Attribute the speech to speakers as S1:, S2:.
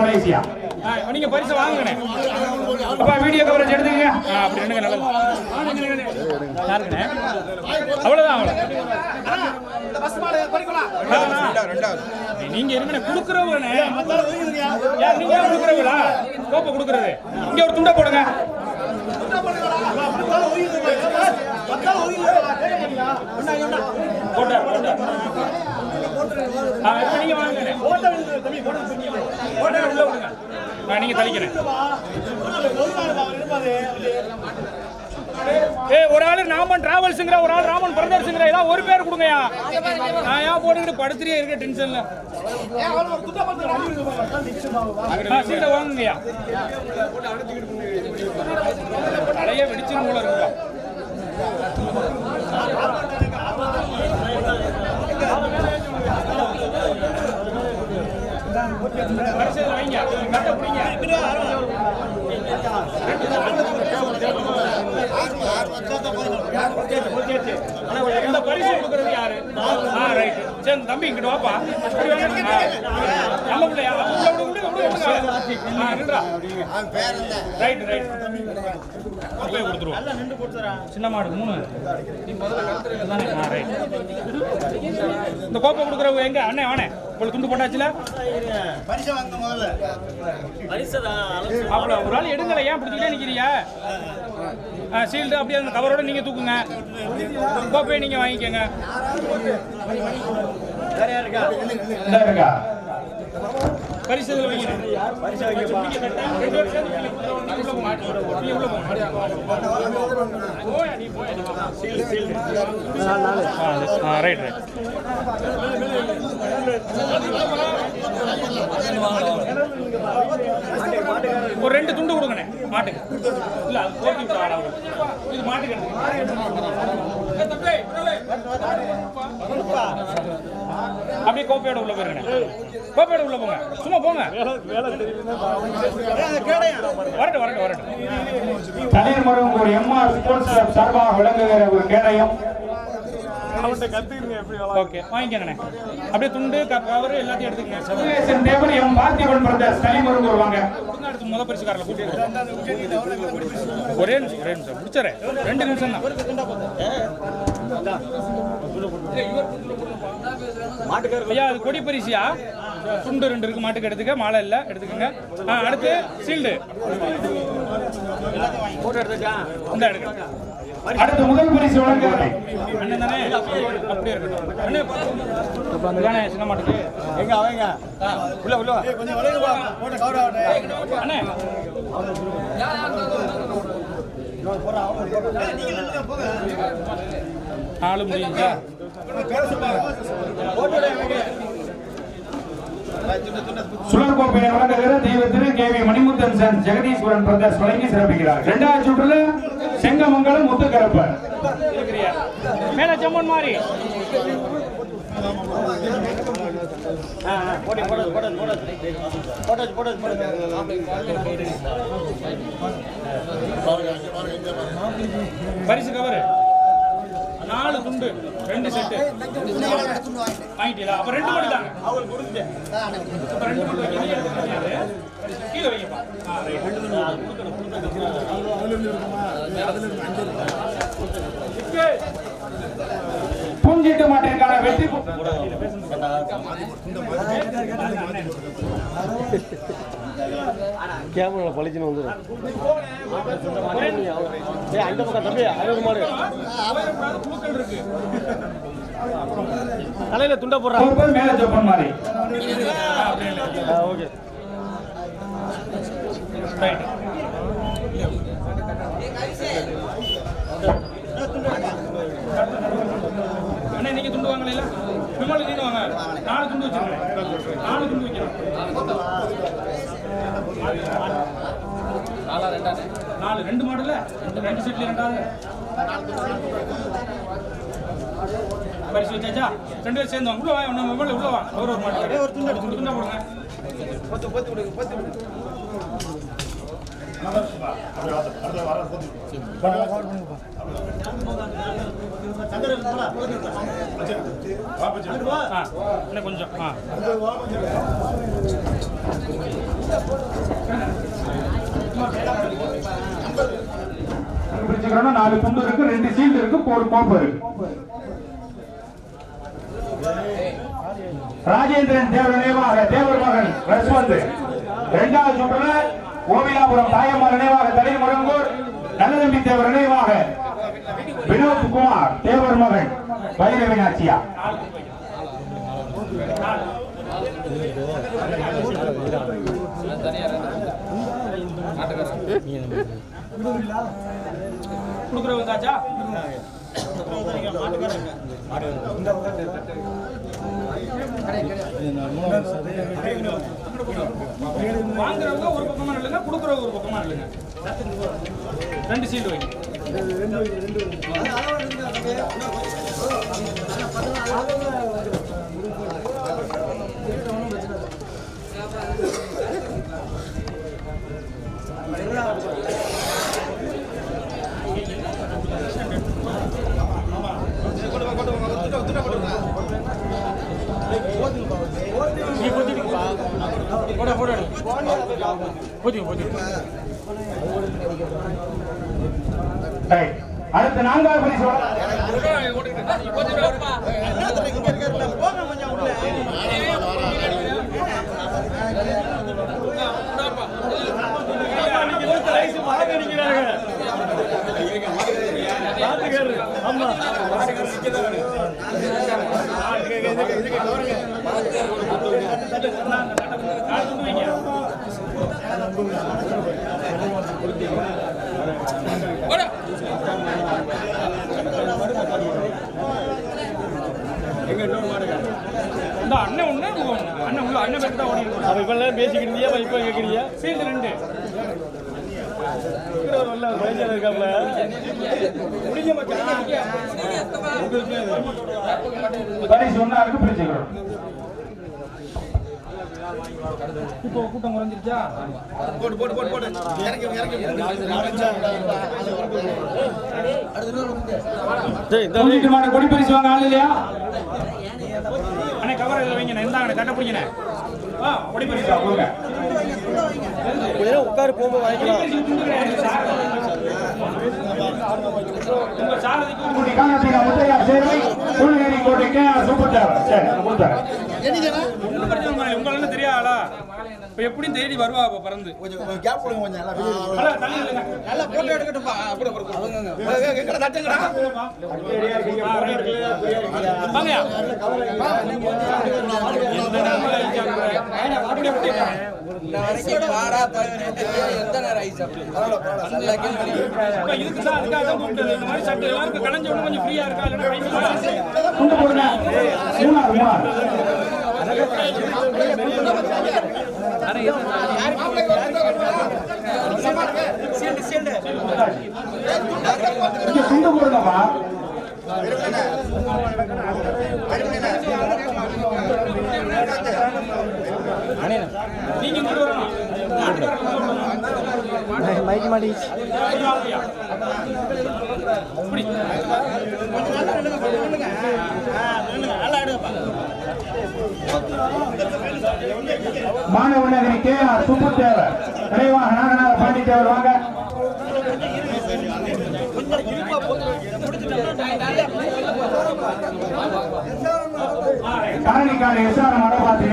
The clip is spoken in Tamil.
S1: மலேசியா நீங்க பரிசு வாங்குங்க. வீடியோ கவரேஜ் எடுத்துங்க. அப்படி என்னங்க நல்லது. அவ்வளவுதான். நீங்க இருங்க குடுக்குறவங்க. நீங்க குடுக்குறவங்களா? கோப்பை குடுக்குறது இங்க ஒரு துண்டை போடுங்க. நீங்க வாங்க. நீங்க தலிக்கிறேன். ஒரு ஆளு ராமன் டிராவல்ஸ்ங்கிற, ஒரு ஆள் ராமன் பிரதர்ஸ்ங்கிற, ஏதாவது ஒரு பேர் கொடுங்கயா. நான் ஏன் போட்டுக்கிட்டு படுத்துட்டே இருக்க டென்ஷன்ல. சீட்டை வாங்குங்கய்யா. நிறைய வெடிச்சிரும் போல இருக்குப்பா. வைங்க பரிசு கொடுக்கறது யாரு? சரி தம்பி இங்கிட்டு வாப்பா. நல்ல பிள்ளையா? சின்ன மாடு 3 இந்த கோப்பை கொடுக்குறவங்க எங்க அண்ணே வானே உங்களுக்கு துண்டு போட்டாச்சுல அப்படி ஒரு ஆள் எடுங்கல. ஏன் பிடிச்சிக்கிட்டே நிக்கிறீங்க? சீல்டு அப்படியே அந்த கவரோட நீங்க தூக்குங்க. கோப்பையை நீங்க வாங்கிக்கோங்க. பரிசு ஒரு 2 துண்டு கொடுங்கண்ணே மாட்டுக்கு. இல்ல இது மாட்டுக்கு அப்படியே கோப்பையோட உள்ள போயிருங்க. கோப்பையோட உள்ள போங்க. சும்மா போங்க. வரட்டும் வரட்டும் வரட்டும். தண்ணீர் மரம் ஒரு எம்ஆர் ஸ்போர்ட்ஸ் கிளப் சார்பாக விளங்குகிற ஒரு கேடயம். ஓகே வாங்கிக்கண்ணே. அப்படியே துண்டு கவர் எல்லாத்தையும் எடுத்துக்கங்க. தேவன் எம் பார்த்திபன் பிரதர்ஸ் தலைமரம் வருவாங்க. அடுத்து முத பரிசுக்காரல கூட்டி ஒரே நிமிஷம் முடிச்சறேன். 2 நிமிஷம் தான். ஐயா அது கொடி பரிசியா? துண்டு 2 இருக்கு. மாட்டுக்கு எடுத்துக்க. மாலை இல்ல எடுத்துக்கங்க. அடுத்து சீல்டு இந்த எடுக்க. அடுத்து முதல் பரிசு வழங்குகிறேன். அண்ணன் தானே? அப்படியே இருக்கட்டும். அண்ணே சின்ன மாட்டுக்கு எங்க அவங்க உள்ள உள்ள கொஞ்சம் வளையுங்க போட்டு கவர் ஆவணும். அண்ணே ஆளு முடியுங்க. சுழற் கோப்பையை வழங்குகிற தெய்வ Thiru K V Manimuthan son Jagadeeswaran brothers வழங்கி சிறப்பிக்கிறார். 2வது சுற்றுல செங்கமங்கலம் முத்துக்கரப்பர் மேல ஜம்மன் மாறி பரிசு கவர் 4 துண்டு 2 செட்டு வாங்கிட்டீங்களா? அப்ப 2 மட்டும் தாங்க. அவங்களுக்கு கொடுத்துட்டேன். அப்ப 2 மட்டும் வைக்கிறீங்க. கீழே வைங்கப்பா. பூஞ்சிட்டு மாட்டிற்கான வெற்றி கேமரா பழிச்சுன்னு வந்துடும். அந்த பக்கம் தம்பி அழகு மாடு தலையில துண்டை போடுறாங்க. மேல ஜப்பான் மாதிரி ஓகே ரைட். அண்ணா நீங்க துண்டு வாங்கல? விமல் நீங்க வாங்க. 4 துண்டு வச்சிருக்கேன். 4 துண்டு வைக்கிறேன். 4 2 மாடல 2 செட்ல 2வது பரிசு வச்சாச்சா? 2 பேர் சேர்ந்து உள்ள வாங்க. நம்ம விமல் உள்ள வாங்க. ஒரு மாடு ஒரு துண்டு துண்டு துண்டா போடுங்க. பத்து பத்து விடுங்க. பத்து விடுங்க. அடுத்து வர போது இன்னும் கொஞ்சம்
S2: பிரிச்சுக்கிறோம். 4 துண்டு இருக்கு, 2 சீல்டு இருக்கு, 1 கோப்பு இருக்கு. ராஜேந்திரன் தேவர் நினைவாக தேவர் மகன் ரஸ்வந்த். 2வது சுற்றுல கோவிலாபுரம் தாயம்மாள் நினைவாக தலை முருங்கூர் நல்லதம்பி தேவர் நினைவாக வினோத் குமார் தேவர் மகன் வைரவி நாச்சியா.
S1: கொடுக்குறவங்க வாங்குறவங்க ஒரு பக்கமா இல்லைங்க, கொடுக்குறவங்க ஒரு பக்கமா இல்லைங்க. 2 சீல்டு வைங்க.
S2: அடுத்த 4வது பரிசு
S1: அண்ணன் ஒண்ணு அண்ணன் உள்ள அண்ணன் பேருக்கு தான் ஓடி இப்பெல்லாம் பேசிக்கிட்டு இருந்தியா இப்ப கேட்கறீங்க சீல்டு 2 இருக்காப்ல
S2: பரிசு ஒண்ணா இருக்கு, பிரிச்சுக்கிறோம்.
S1: இப்போ கூட்டம் குறைஞ்சிருச்சா?
S2: கொடி பரிசு வாங்க ஆள் இல்லையா?
S1: அண்ணே கவர் இதில் வைங்க, இருந்தாங்க கட்ட பிடிங்க. கொடி பரிசு
S2: கொடுங்க.
S3: உட்காரு போகும்போது வாங்கிக்கலாம்.
S1: உங்க சாரதிக்கு
S2: முத்தையா சேர்வை சூழ்நிலை கோட்டைக்கு சூப்பர் தேவை. சரி கொடுத்தாரு.
S1: ஒன்றும் பிரச்சனை இல்லை, உங்களெல்லாம் தெரியாதா? இப்போ எப்படியும் தேடி வருவா அப்போ பறந்து
S3: கொஞ்சம் கேப் கொடுங்க, கொஞ்சம்
S1: நல்லா போட்டோ எடுக்கட்டும்பா. வாங்கயா இதுக்கு தான் அதுக்காக தான் கூப்பிட்டது. இந்த மாதிரி சட்டை எல்லாருக்கும் கலைஞ்ச உடனே கொஞ்சம் ஃப்ரீயா இருக்கா?
S2: துண்டு போடுங்கப்பா.
S1: நீங்க இங்க வரணும்.
S3: மைக் மாட்டிச்சு.
S2: மாணவநகரி கே ஆர் சூப்பர் தேவர் நினைவாக நாகநாத பாண்டி தேவர் வாங்க. காரணிக்காடு எஸ்ஆர் மடபாத்தி